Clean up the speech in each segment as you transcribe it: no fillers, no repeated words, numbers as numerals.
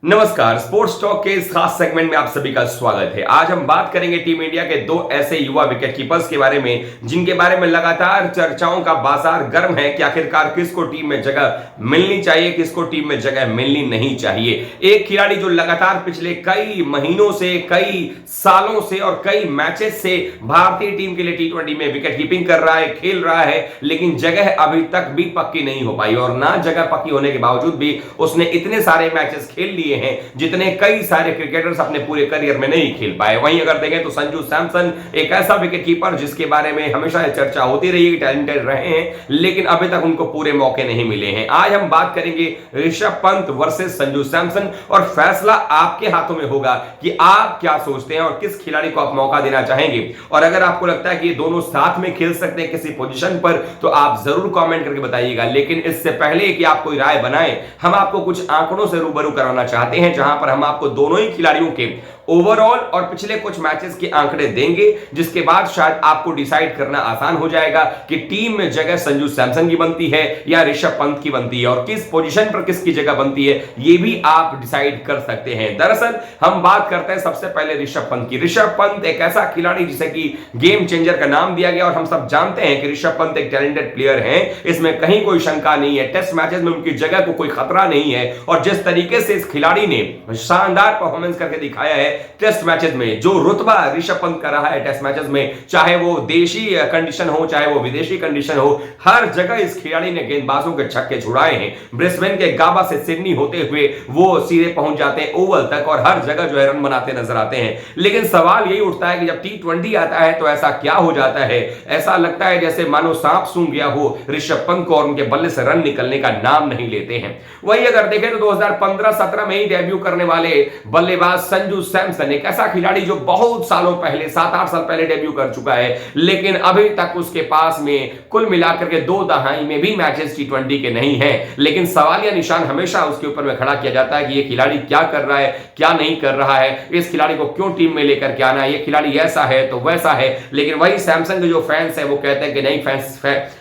नमस्कार, sports talk के इस खास सेगमेंट में आप सभी का स्वागत है। आज हम बात करेंगे टीम इंडिया के दो ऐसे युवा विकेट कीपर्स के बारे में जिनके बारे में लगातार चर्चाओं का बाजार गर्म है कि आखिरकार किसको टीम में जगह मिलनी चाहिए, किसको टीम में जगह मिलनी नहीं चाहिए। एक खिलाड़ी जो लगातार पिछले कई महीनों से, कई सालों से और कई मैचेस से भारतीय टीम के लिए टी20 में विकेट कीपिंग कर रहा है, खेल रहा है, लेकिन जगह अभी तक भी पक्की नहीं हो पाई और ना जगह पक्की होने के बावजूद भी उसने इतने सारे मैचेस खेल लिए हैं जितने कई सारे क्रिकेटर्स अपने पूरे करियर में नहीं खेल पाए। वहीं अगर देखें तो संजू सैमसन एक ऐसा विकेट कीपर जिसके बारे में हमेशा चर्चा होती रही है, टैलेंटेड रहे हैं, लेकिन अभी तक उनको पूरे मौके नहीं मिले हैं। आज हम बात करेंगे ऋषभ पंत वर्सेस संजू सैमसन और फैसला आपके हाथों में होगा कि आप क्या सोचते हैं और किस खिलाड़ी को आप मौका देना चाहेंगे। और अगर आपको लगता है कि ये दोनों साथ में खेल सकते हैं किसी पोजीशन पर तो आप जरूर कमेंट करके बताइएगा। लेकिन इससे पहले कि आप कोई राय बनाएं, हम आपको कुछ आंकड़ों से रूबरू कराना चाहते हैं जहां पर हम आपको दोनों ही खिलाड़ियों के ओवरऑल और पिछले कुछ मैचेस के आंकड़े देंगे, जिसके बाद शायद आपको डिसाइड करना आसान हो जाएगा कि टीम में जगह संजू सैमसन की बनती है या ऋषभ पंत की बनती है और किस पोजीशन पर किसकी जगह बनती है यह भी आप डिसाइड कर सकते हैं। दरअसल हम बात करते हैं सबसे पहले ऋषभ पंत की। ऋषभ पंत एक ऐसा खिलाड़ी जिसे कि गेम चेंजर का नाम दिया गया और हम सब जानते हैं कि ऋषभ पंत एक टैलेंटेड प्लेयर है, इसमें कहीं कोई शंका नहीं है। टेस्ट मैचेस में उनकी जगह को कोई खतरा नहीं है और जिस तरीके से इस खिलाड़ी ने शानदार परफॉर्मेंस करके दिखाया है टेस्ट मैचेस में, जो रुतबा ऋषभ पंत का रहा है टेस्ट मैचेस में, चाहे वो देशी कंडीशन हो चाहे वो विदेशी कंडीशन हो, हर जगह इस खिलाड़ी ने गेंदबाजों के छक्के छुड़ाए हैं। ब्रिस्बेन के गाबा से सिडनी होते हुए वो सीधे पहुंच जाते हैं ओवल तक और हर जगह जो है रन बनाते नजर आते हैं। लेकिन सवाल यही उठता है कि जब टी20 आता है तो ऐसा क्या हो जाता है, ऐसा लगता है जैसे मानो सांप सूंघ गया हो ऋषभ पंत को और उनके बल्ले से रन निकलने का नाम नहीं लेते हैं। वही अगर देखें तो 2015-17 में ही डेब्यू करने वाले बल्लेबाज संजू सैमसन एक ऐसा खिलाड़ी जो बहुत सालों पहले 7-8 साल पहले डेब्यू कर चुका है, लेकिन अभी तक उसके पास में कुल मिलाकर के 2 दहाई में भी मैचेस टी20 के नहीं है। लेकिन सवालिया निशान हमेशा उसके ऊपर में खड़ा किया जाता है कि ये खिलाड़ी क्या कर रहा है, क्या नहीं कर रहा है, इस खिलाड़ी को क्यों टीम में लेकर के आना है, ये खिलाड़ी ऐसा है तो वैसा है। लेकिन वही सैमसन के जो फैंस है वो कहते हैं कि नहीं,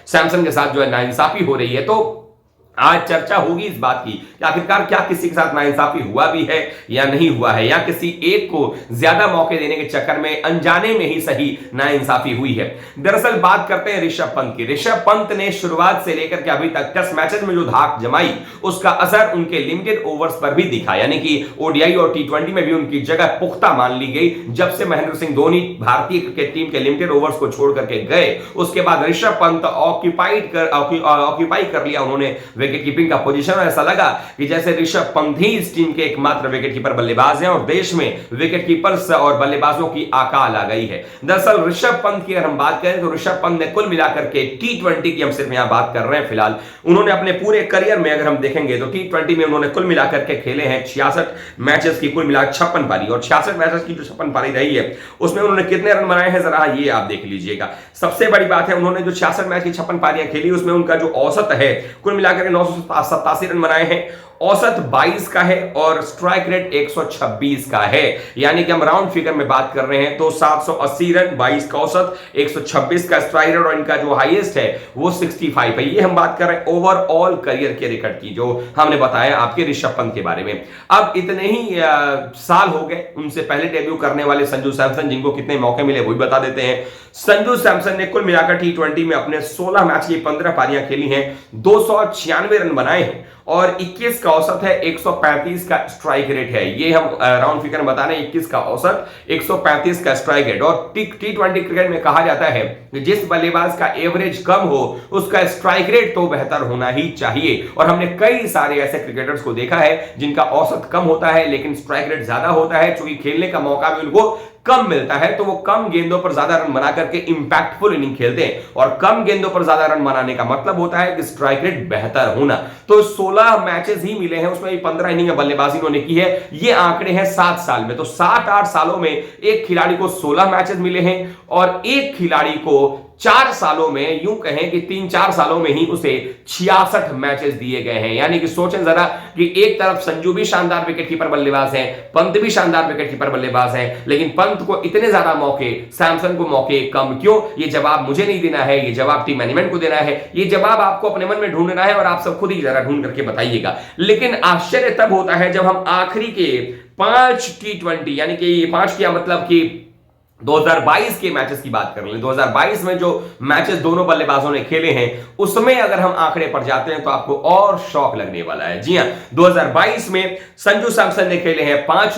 सैमसन के साथ जो है नाइंसाफी हो रही है। तो आज चर्चा होगी इस बात की कि आखिरकार क्या किसी के साथ नाइंसाफी हुआ भी है या नहीं हुआ है, या किसी एक को ज्यादा मौके देने के चक्कर में अनजाने में ही सही नाइंसाफी हुई है। दरअसल बात करते हैं ऋषभ पंत की। ऋषभ पंत ने शुरुआत से लेकर के अभी तक टेस्ट मैचेस में जो धाक जमाई उसका असर उनके लिमिटेड ओवर्स पर भी दिखा, यानी कि ओडीआई और टी20 में भी उनकी जगह पुख्ता मान ली गई। जब से महेंद्र सिंह धोनी भारतीय क्रिकेट टीम के लिमिटेड ओवर्स को छोड़ करके गए उसके बाद ऋषभ पंत ऑक्यूपाई कर लिया उन्होंने विकेट कीपिंग का पोजीशन। ऐसा लगा कि जैसे ऋषभ पंत ही इस टीम के एकमात्र विकेट कीपर बल्लेबाज हैं और देश में विकेट कीपर्स और बल्लेबाजों की अकाल आ गई है। दरअसल ऋषभ पंत की अगर हम बात करें तो ऋषभ पंत ने कुल मिलाकर के टी20 की हम सिर्फ यहां बात कर रहे हैं फिलहाल, उन्होंने अपने पूरे करियर में अगर हम देखेंगे तो टी20 में उन्होंने कुल मिलाकर के खेले हैं 66 मैचेस की कुल मिलाकर 56 पारी, और 66 मैचेस की जो 56 पारी रही है उसमें उन्होंने कितने रन बनाए हैं जरा ये आप देख लीजिएगा। सबसे बड़ी बात है उन्होंने जो 66 मैच की 56 पारियां खेली उसमें उनका जो औसत है कुल मिलाकर के 987 रन बनाए हैं, औसत 22 का है और स्ट्राइक रेट 126 का है। यानी कि हम राउंड फिगर में बात कर रहे हैं तो 780 रन, 22 का औसत, 126 का स्ट्राइक रेट और इनका जो हाईएस्ट है वो 65 है। ये हम बात कर रहे हैं ओवरऑल करियर के रिकॉर्ड की जो हमने बताया आपके ऋषभ पंत के बारे में। अब इतने ही साल हो गए उनसे पहले डेब्यू करने वाले संजू सैमसन, जिनको कितने मौके मिले वो भी बता देते हैं। संजू सैमसन ने कुल मिलाकर टी20 में अपने 16 मैच की 15 पारियां खेली हैं, 296 रन बनाए हैं और 21 का औसत है, 135 का स्ट्राइक रेट है। ये हम राउंड फिगर में बता रहे हैं, 21 का औसत, 135 का स्ट्राइक रेट। और टी20 क्रिकेट में कहा जाता है कि जिस बल्लेबाज का एवरेज कम हो उसका स्ट्राइक रेट तो बेहतर होना ही चाहिए। और हमने कई सारे ऐसे क्रिकेटर्स को देखा है जिनका औसत कम होता है लेकिन स्ट्राइक रेट ज्यादा होता है, चूंकि खेलने का मौका भी उनको कम मिलता है तो वो कम गेंदों पर ज्यादा रन बना करके इंपैक्टफुल इनिंग खेलते हैं। और कम गेंदों पर ज्यादा रन बनाने का मतलब होता है कि स्ट्राइक रेट बेहतर होना। तो 16 मैचेस ही मिले हैं, उसमें 15 इनिंग बल्लेबाजी उन्होंने की है। ये आंकड़े हैं 7 साल में, तो 7-8 सालों में एक खिलाड़ी को 16 मैचेस मिले हैं और एक खिलाड़ी को 4 सालों में, यूं कहें कि 3-4 सालों में ही उसे 66 मैचेस दिए गए हैं। यानी कि सोचें जरा कि एक तरफ संजू भी शानदार विकेटकीपर बल्लेबाज हैं, पंत भी शानदार विकेटकीपर बल्लेबाज हैं, लेकिन पंत को इतने ज्यादा मौके, सैमसन को मौके कम क्यों? ये जवाब मुझे नहीं देना है, ये जवाब टीम मैनेजमेंट को देना है, ये जवाब आपको अपने मन में ढूंढना है और आप सब खुद ही जरा ढूंढ करके बताइएगा। लेकिन आश्चर्य तब होता है जब हम आखिरी के 5 T20 यानी कि ये 5 क्या मतलब कि 2022 के मैचेस की बात कर लें, 2022 में जो मैचेस दोनों बल्लेबाजों ने खेले हैं उसमें अगर हम आंकड़े पर जाते हैं तो आपको और शॉक लगने वाला है। जी हां, 2022 में संजू सैमसन ने खेले हैं 5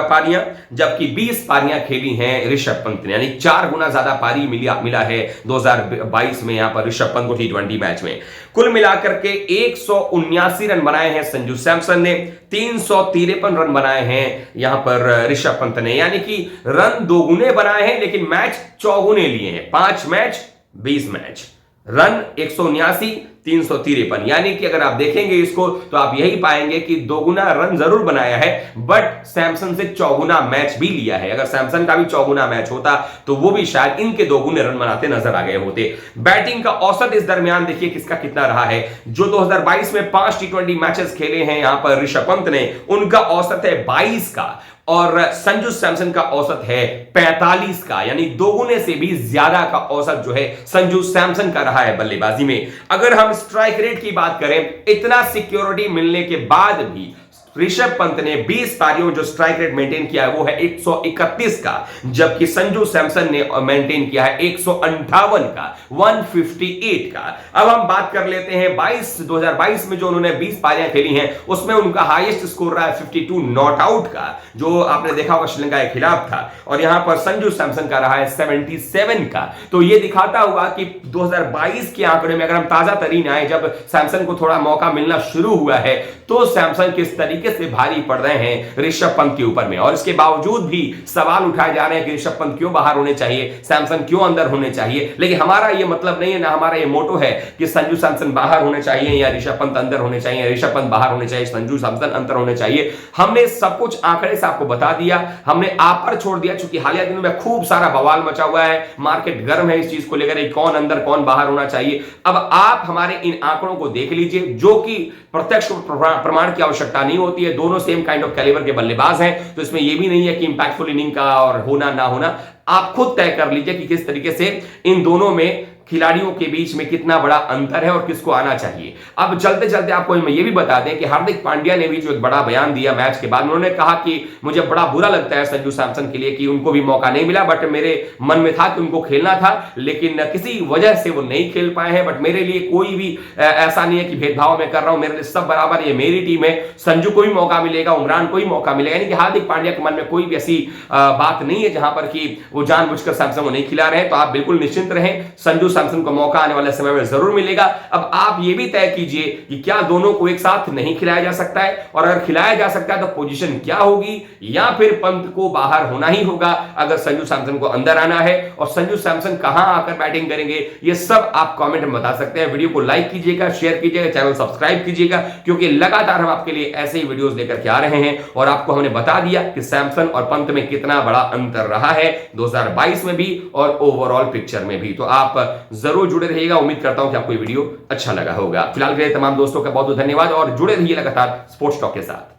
पारियां, जबकि 20 पारियां खेली हैं ऋषभ पंत ने, यानी 4 गुना ज्यादा पारी मिला है 2022 में यहां पर ऋषभ पंत को T20 मैच में। कुल मिलाकर के 179 रन बनाए हैं संजू सैमसन ने, 353 रन बनाए हैं यहां पर ऋषभ पंत ने, यानी कि रन दोगुने बनाए हैं लेकिन मैच चौगुने लिए हैं। 5 मैच 20 मैच, रन 179, 353, यानी कि अगर आप देखेंगे इसको तो आप यही पाएंगे कि दोगुना रन जरूर बनाया है बट सैमसन से चौगुना मैच भी लिया है। अगर सैमसन का भी चौगुना मैच होता तो वो भी शायद इनके दोगुने रन बनाते नजर आ गए होते। बैटिंग का औसत इस दरमियान देखिए किसका कितना रहा है। जो 2022 में 5 T20 मैचेस खेले हैं यहां पर ऋषभ पंत ने, उनका औसत है 22 का और संजू सैमसन का औसत है 45 का, यानी दोगुने से भी ज्यादा का औसत जो है संजू सैमसन का रहा है बल्लेबाजी में। अगर हम स्ट्राइक रेट की बात करें, इतना सिक्योरिटी मिलने के बाद भी ऋषभ पंत ने 20 पारियों जो स्ट्राइक रेट मेंटेन किया है वो है 131 का, जबकि संजू सैमसन ने मेंटेन किया है 158 का, 158 का। अब हम बात कर लेते हैं 2022 में जो उन्होंने 20 पारियां खेली हैं उसमें उनका हाईएस्ट स्कोर रहा है 52 नॉट आउट का, जो आपने देखा होगा श्रीलंका के खिलाफ था, और यहां पर संजू सैमसन का रहा है 77 का। तो यह दिखाता हुआ कि 2022 के आंकड़े में अगर हम ताजा तरीन आए, जब सैमसन को थोड़ा मौका मिलना शुरू हुआ है तो सैमसन किस तरीके से भारी पड़ रहे हैं ऋषभ पंत के ऊपर में, और इसके बावजूद भी सवाल उठाए जा रहे हैं कि ऋषभ पंत क्यों बाहर होने चाहिए, सैमसन क्यों अंदर होने चाहिए। लेकिन हमारा यह मतलब नहीं है, ना हमारा यह मोटो है कि संजू सैमसन बाहर होने चाहिए या ऋषभ पंत अंदर होने चाहिए, ऋषभ पंत बाहर होने चाहिए, संजू सैमसन अंदर होने चाहिए। हमने सब कुछ आंकड़े से आपको बता दिया, हमने आप पर छोड़ दिया, चूंकि हालिया दिनों में खूब सारा बवाल मचा हुआ है, मार्केट गर्म है इस चीज को लेकर, कौन अंदर कौन बाहर होना चाहिए। अब आप हमारे इन आंकड़ों को देख लीजिए, जो कि प्रत्यक्ष प्रमाण की आवश्यकता नहीं होती है, दोनों सेम काइंड ऑफ कैलिबर के बल्लेबाज हैं, तो इसमें यह भी नहीं है कि इंपैक्टफुल इनिंग का और होना ना होना, आप खुद तय कर लीजिए कि किस तरीके से इन दोनों में खिलाड़ियों के बीच में कितना बड़ा अंतर है और किसको आना चाहिए। अब चलते चलते आपको ये भी बता दें कि हार्दिक पांड्या ने भी जो एक बड़ा बयान दिया मैच के बाद, उन्होंने कहा कि मुझे बड़ा बुरा लगता है संजू सैमसन के लिए कि उनको भी मौका नहीं मिला, बट मेरे मन में था कि उनको खेलना था लेकिन किसी वजह से वो नहीं खेल पाए हैं। बट मेरे लिए कोई भी ऐसा नहीं है कि भेदभाव मैं कर रहा हूं, मेरे लिए सब बराबर, ये मेरी टीम है, संजू को भी मौका मिलेगा, उमरान को भी मौका मिलेगा। यानी कि हार्दिक पांड्या के मन में कोई भी ऐसी बात नहीं है जहां पर कि वो जानबूझकर सैमसन को नहीं खिला रहे हैं। तो आप बिल्कुल निश्चिंत रहें, संजू सैमसन को मौका आने वाले समय में जरूर मिलेगा। अब आप ये भी तय कीजिए कि क्या दोनों को एक साथ नहीं खिलाया जा सकता है, और अगर खिलाया जा सकता है तो पोजीशन क्या होगी, या फिर पंत को बाहर होना ही होगा अगर संजू सैमसन को अंदर आना है, और संजू सैमसन कहां आकर बैटिंग करेंगे, ये सब आप कमेंट में बता सकते हैं। वीडियो को लाइक कीजिएगा, शेयर कीजिएगा, चैनल सब्सक्राइब कीजिएगा, क्योंकि लगातार हम आपके लिए ऐसे ही वीडियोस लेकर के आ रहे हैं। और आपको हमने बता दिया कि सैमसन और पंत में कितना बड़ा अंतर रहा है 2022 में भी और ओवरऑल पिक्चर में भी। तो आप जरूर जुड़े रहिएगा, उम्मीद करता हूं कि आपको ये वीडियो अच्छा लगा होगा। फिलहाल के लिए तमाम दोस्तों का बहुत बहुत धन्यवाद और जुड़े रहिए लगातार स्पोर्ट्स टॉक के साथ।